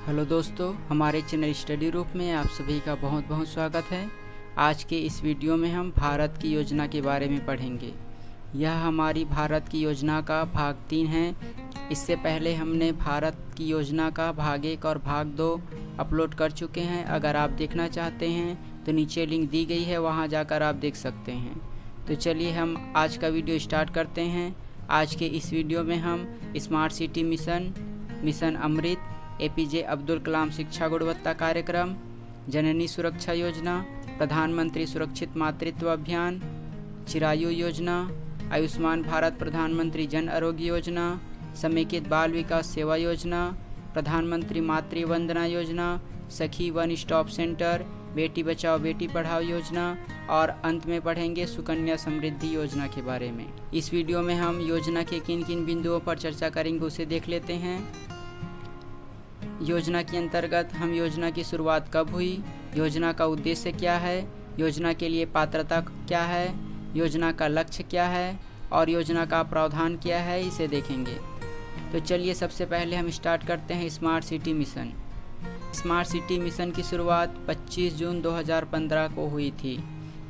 Hello दोस्तों, हमारे channel study रूप में आप सभी का बहुत बहुत स्वागत है। आज के इस वीडियो में हम भारत की योजना के बारे में पढ़ेंगे। यह हमारी भारत की योजना का भाग 3 है। इससे पहले हमने भारत की योजना का भाग 1 और भाग 2 अपलोड कर चुके हैं। अगर आप देखना चाहते हैं तो नीचे लिंक दी गई है, वहां जाकर आप देख सकते हैं। तो चलिए हम आज का वीडियो स्टार्ट करते हैं। आज के इस वीडियो में हम स्मार्ट सिटी मिशन अमृत, APJ अब्दुल कलाम शिक्षा गुणवत्ता कार्यक्रम, जननी सुरक्षा योजना, प्रधानमंत्री सुरक्षित मातृत्व अभियान, चिरायु योजना, आयुष्मान भारत प्रधानमंत्री जन आरोग्य योजना, समेकित बाल विकास सेवा योजना, प्रधानमंत्री मातृ वंदना योजना, सखी one stop centre, Beti Bachao Beti Padhao योजना और अंत में पढ़ेंगे सुकन्या समृद्धि योजना के बारे में। इस वीडियो में हम योजना के किन किन बिंदुओं पर चर्चा करेंगे उसे देख लेते हैं। योजना के अंतर्गत हम योजना की शुरुआत कब हुई, योजना का उद्देश्य क्या है, योजना के लिए पात्रता क्या है, योजना का लक्ष्य क्या है और योजना का प्रावधान क्या है, इसे देखेंगे। तो चलिए सबसे पहले हम स्टार्ट करते हैं smart city mission. Smart city mission की शुरुआत 25 जून 2015 को हुई थी।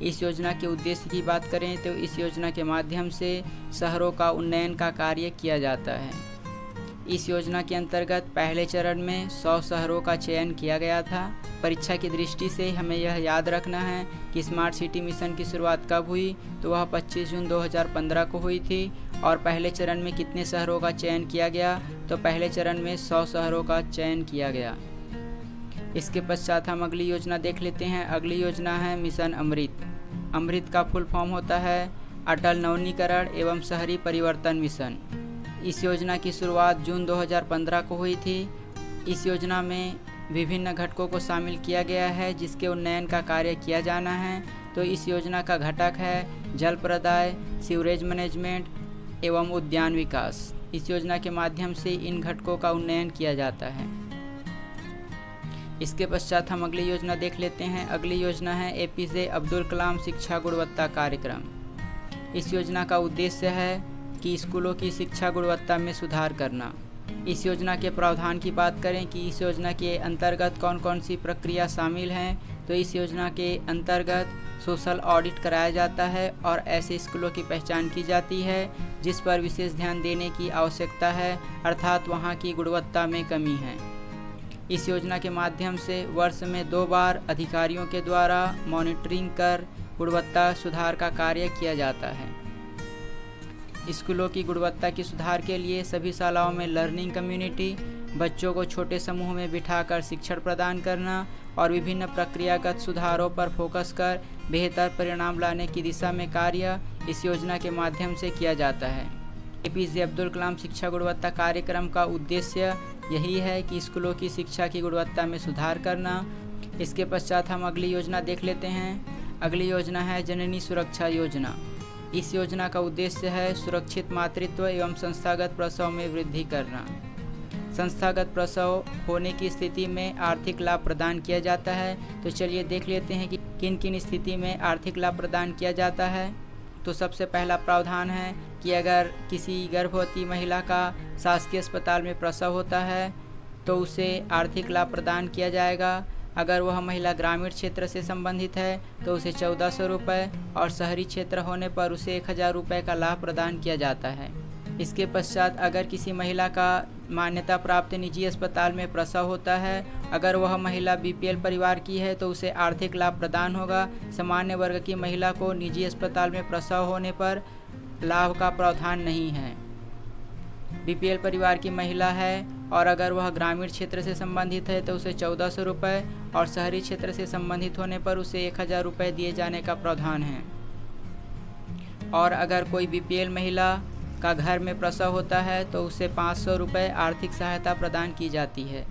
इस योजना के उद्देश्य की बात करें तो इस योजना के माध्यम से शहरों का उन्नयन का कार्य किया जाता है। इस योजना के अंतर्गत पहले चरण में 100 शहरों का चयन किया गया था। परीक्षा की दृष्टि से हमें यह याद रखना है कि स्मार्ट सिटी मिशन की शुरुआत कब हुई, तो वह 25 जून 2015 को हुई थी। और पहले चरण में कितने शहरों का चयन किया गया, तो पहले चरण में 100 शहरों का चयन किया गया। इसके पश्चात हम अगली योजना देख लेते हैं। अगली योजना है मिशन अमृत। अमृत का फुल फॉर्म होता है अटल नवीनीकरण एवं शहरी परिवर्तन मिशन। इस योजना की शुरुआत जून 2015 को हुई थी। इस योजना में विभिन्न घटकों को शामिल किया गया है जिसके उन्नयन का कार्य किया जाना है। तो इस योजना का घटक है जल प्रदाय, सीवरेज मैनेजमेंट एवं उद्यान विकास। इस योजना के माध्यम से इन घटकों का उन्नयन किया जाता है। इसके पश्चात हम अगली योजना देख लेते हैं। अगली योजना है APJ अब्दुल कलाम शिक्षा गुणवत्ता कार्यक्रम। इस योजना का उद्देश्य है कि स्कूलों की शिक्षा गुणवत्ता में सुधार करना। इस योजना के प्रावधान की बात करें कि इस योजना के अंतर्गत कौन कौन सी प्रक्रिया शामिल हैं, तो इस योजना के अंतर्गत सोशल ऑडिट कराया जाता है और ऐसे स्कूलों की पहचान की जाती है जिस पर विशेष ध्यान देने की आवश्यकता है, अर्थात वहां की गुणवत्ता में कमी है। इस योजना के माध्यम से वर्ष में 2 बार अधिकारियों के द्वारा मॉनिटरिंग कर गुणवत्ता सुधार का कार्य किया जाता है। स्कूलों की गुणवत्ता की सुधार के लिए सभी शालाओं में लर्निंग कम्युनिटी, बच्चों को छोटे समूह में बिठाकर शिक्षण प्रदान करना और विभिन्न प्रक्रियागत सुधारों पर फोकस कर बेहतर परिणाम लाने की दिशा में कार्य इस योजना के माध्यम से किया जाता है। APJ अब्दुल कलाम शिक्षा गुणवत्ता कार्यक्रम का उद्देश्य यही है कि स्कूलों की शिक्षा की गुणवत्ता में सुधार करना। इसके पश्चात हम अगली योजना देख लेते हैं। अगली योजना है जननी सुरक्षा योजना। इस योजना का उद्देश्य है सुरक्षित मातृत्व एवं संस्थागत प्रसव में वृद्धि करना। संस्थागत प्रसव होने की स्थिति में आर्थिक लाभ प्रदान किया जाता है। तो चलिए देख लेते हैं कि किन किन स्थिति में आर्थिक लाभ प्रदान किया जाता है। तो सबसे पहला प्रावधान है कि अगर किसी गर्भवती महिला का शासकीय अस्पताल में प्रसव होता है तो उसे आर्थिक लाभ प्रदान किया जाएगा। अगर वह महिला ग्रामीण क्षेत्र से संबंधित है तो उसे 1400 रुपये और शहरी क्षेत्र होने पर उसे 1000 रुपये का लाभ प्रदान किया जाता है। इसके पश्चात अगर किसी महिला का मान्यता प्राप्त निजी अस्पताल में प्रसव होता है, अगर वह महिला BPL परिवार की है तो उसे आर्थिक लाभ प्रदान होगा। सामान्य वर्ग की महिला को निजी अस्पताल में प्रसव होने पर लाभ का प्रावधान नहीं है। BPL परिवार की महिला है और अगर वह ग्रामीण क्षेत्र से संबंधित है तो उसे 1400 रुपये और शहरी क्षेत्र से संबंधित होने पर उसे 1000 रुपये दिए जाने का प्रावधान है। और अगर कोई BPL महिला का घर में प्रसव होता है तो उसे 500 रुपये आर्थिक सहायता प्रदान की जाती है।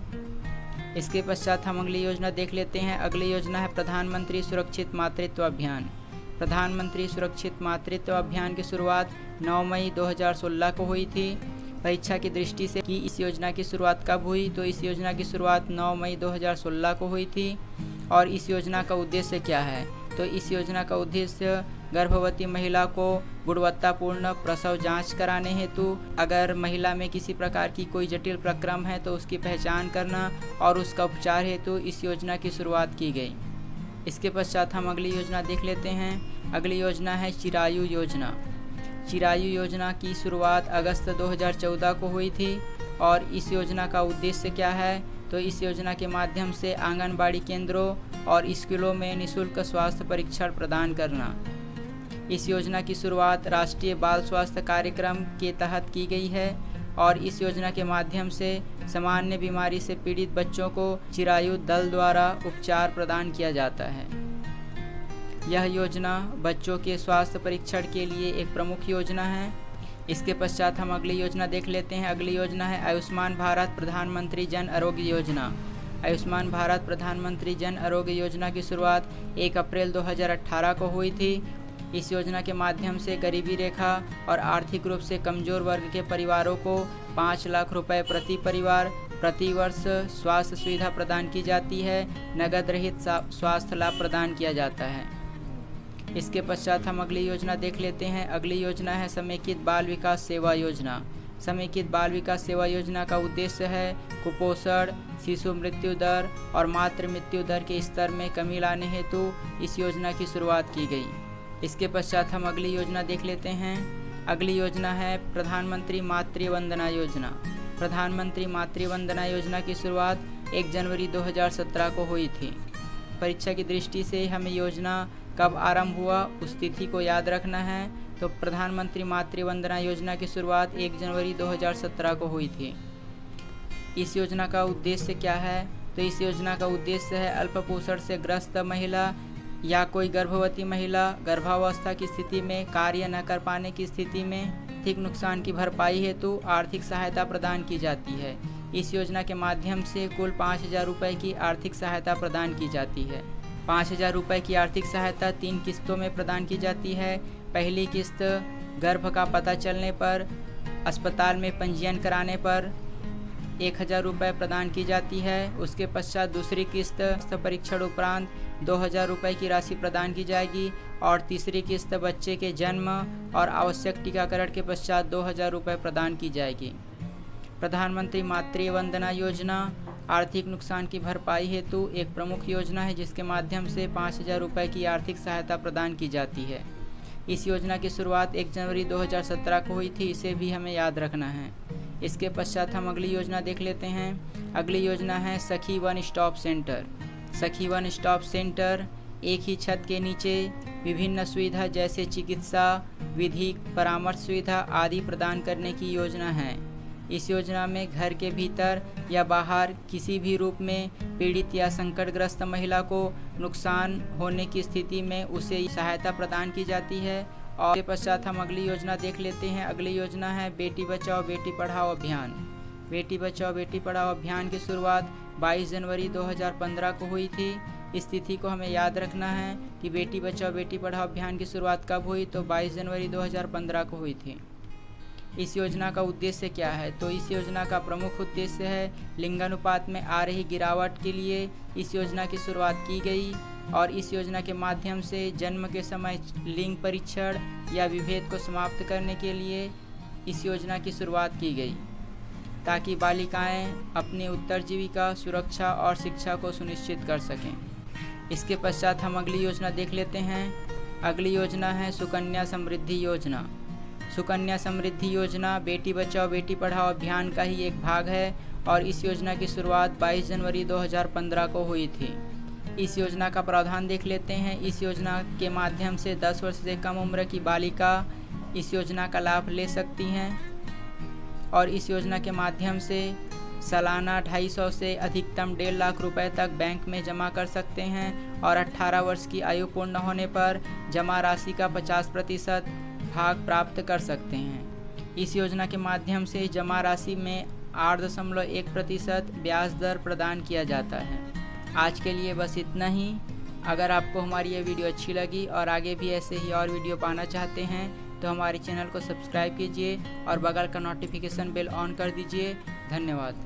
इसके पश्चात हम अगली योजना देख लेते हैं। अगली योजना है प्रधानमंत्री सुरक्षित मातृत्व अभियान। प्रधानमंत्री सुरक्षित मातृत्व अभियान की शुरुआत 9 मई 2016 को हुई थी। परीक्षा की दृष्टि से कि इस योजना की शुरुआत कब हुई, तो इस योजना की शुरुआत 9 मई 2016 को हुई थी। और इस योजना का उद्देश्य क्या है, तो इस योजना का उद्देश्य गर्भवती महिला को गुणवत्तापूर्ण प्रसव जांच कराने हेतु, अगर महिला में किसी प्रकार की कोई जटिल प्रक्रम है तो उसकी पहचान करना और उसका उपचार हेतु इस योजना की शुरुआत की गई। इसके पश्चात हम अगली योजना देख लेते हैं। अगली योजना है चिरायु योजना। चिरायु योजना की शुरुआत अगस्त 2014 को हुई थी और इस योजना का उद्देश्य क्या है, तो इस योजना के माध्यम से आंगनबाड़ी केंद्रों और स्कूलों में निःशुल्क स्वास्थ्य परीक्षण प्रदान करना। इस योजना की शुरुआत राष्ट्रीय बाल स्वास्थ्य कार्यक्रम के तहत की गई है और इस योजना के माध्यम से सामान्य बीमारी से पीड़ित बच्चों को चिरायु दल द्वारा उपचार प्रदान किया जाता है। यह योजना बच्चों के स्वास्थ्य परीक्षण के लिए एक प्रमुख योजना है। इसके पश्चात हम अगली योजना देख लेते हैं। अगली योजना है आयुष्मान भारत प्रधानमंत्री जन आरोग्य योजना। आयुष्मान भारत प्रधानमंत्री जन आरोग्य योजना की शुरुआत 1 अप्रैल 2018 को हुई थी। इस योजना के माध्यम से गरीबी रेखा और आर्थिक रूप से कमजोर वर्ग के परिवारों को 5 लाख रुपए प्रति परिवार प्रति वर्ष स्वास्थ्य सुविधा प्रदान की जाती है। नगद रहित स्वास्थ्य लाभ प्रदान किया जाता है। इसके पश्चात हम अगली योजना देख लेते हैं। अगली योजना है समेकित बाल विकास सेवा योजना। समेकित बाल विकास सेवा योजना का उद्देश्य है कुपोषण, शिशु मृत्यु दर और मातृ मृत्यु दर के स्तर में कमी लाने हेतु इस योजना की शुरुआत की गई। इसके पश्चात हम अगली योजना देख लेते हैं। अगली योजना है प्रधानमंत्री मातृ वंदना योजना। प्रधानमंत्री मातृ वंदना योजना की शुरुआत 1 जनवरी 2017 को हुई थी। परीक्षा की दृष्टि से हमें योजना कब आरंभ हुआ उस तिथि को याद रखना है। तो प्रधानमंत्री मातृ वंदना योजना की शुरुआत 1 जनवरी 2017 को हुई थी। इस योजना का उद्देश्य क्या है, तो इस योजना का उद्देश्य है अल्पपोषण से ग्रस्त महिला या कोई गर्भवती महिला गर्भावस्था की स्थिति में कार्य न कर पाने की स्थिति में आर्थिक नुकसान की भरपाई हेतु आर्थिक सहायता प्रदान की जाती है। इस योजना के माध्यम से कुल 5,000 रुपये की आर्थिक सहायता प्रदान की जाती है। 5,000 रुपये की आर्थिक सहायता 3 किस्तों में प्रदान की जाती है। पहली किस्त गर्भ का पता चलने पर अस्पताल में पंजीयन कराने पर 1,000 रुपये प्रदान की जाती है। उसके पश्चात दूसरी किस्त परीक्षण उपरांत 2,000 रुपये की राशि प्रदान की जाएगी और तीसरी किस्त बच्चे के जन्म और आवश्यक टीकाकरण के पश्चात 2,000 रुपये प्रदान की जाएगी। प्रधानमंत्री मातृ वंदना योजना आर्थिक नुकसान की भरपाई हेतु एक प्रमुख योजना है जिसके माध्यम से 5,000 रुपये की आर्थिक सहायता प्रदान की जाती है। इस योजना की शुरुआत 1 जनवरी 2017 को हुई थी, इसे भी हमें याद रखना है। इसके पश्चात हम अगली योजना देख लेते हैं। अगली योजना है सखी वन स्टॉप सेंटर। सखी वन स्टॉप सेंटर एक ही छत के नीचे विभिन्न सुविधा जैसे चिकित्सा, विधिक परामर्श सुविधा आदि प्रदान करने की योजना है। इस योजना में घर के भीतर या बाहर किसी भी रूप में पीड़ित या संकटग्रस्त महिला को नुकसान होने की स्थिति में उसे सहायता प्रदान की जाती है। और इसके पश्चात हम अगली योजना देख लेते हैं। अगली योजना है बेटी बचाओ बेटी पढ़ाओ अभियान। बेटी बचाओ बेटी पढ़ाओ अभियान की शुरुआत 22 जनवरी 2015 को हुई थी। इस तिथि को हमें याद रखना है कि बेटी बचाओ बेटी पढ़ाओ अभियान की शुरुआत कब हुई, तो 22 जनवरी 2015 को हुई थी। इस योजना का उद्देश्य क्या है, तो इस योजना का प्रमुख उद्देश्य है लिंगानुपात में आ रही गिरावट के लिए इस योजना की शुरुआत की गई और इस योजना के माध्यम से जन्म के समय लिंग परीक्षण या विभेद को समाप्त करने के लिए इस योजना की शुरुआत की गई ताकि बालिकाएं अपनी उत्तरजीविका, सुरक्षा और शिक्षा को सुनिश्चित कर सकें। इसके पश्चात हम अगली योजना देख लेते हैं। अगली योजना है सुकन्या समृद्धि योजना। सुकन्या समृद्धि योजना बेटी बचाओ बेटी पढ़ाओ अभियान का ही एक भाग है और इस योजना की शुरुआत 22 जनवरी 2015 को हुई थी। इस योजना का प्रावधान देख लेते हैं। इस योजना के माध्यम से 10 वर्ष से कम उम्र की बालिका इस योजना का लाभ ले सकती हैं और इस योजना के माध्यम से सालाना 250 से अधिकतम 1.5 लाख रुपए तक बैंक में जमा कर सकते हैं और 18 वर्ष की आयु पूर्ण होने पर जमा राशि का 50% भाग प्राप्त कर सकते हैं। इस योजना के माध्यम से जमा राशि में 8.1% ब्याज दर प्रदान किया जाता है। आज के लिए बस इतना ही। अगर आपको हमारी ये वीडियो अच्छी लगी और आगे भी ऐसे ही और वीडियो पाना चाहते हैं तो हमारे चैनल को सब्सक्राइब कीजिए और बगल का नोटिफिकेशन बेल ऑन कर दीजिए। धन्यवाद।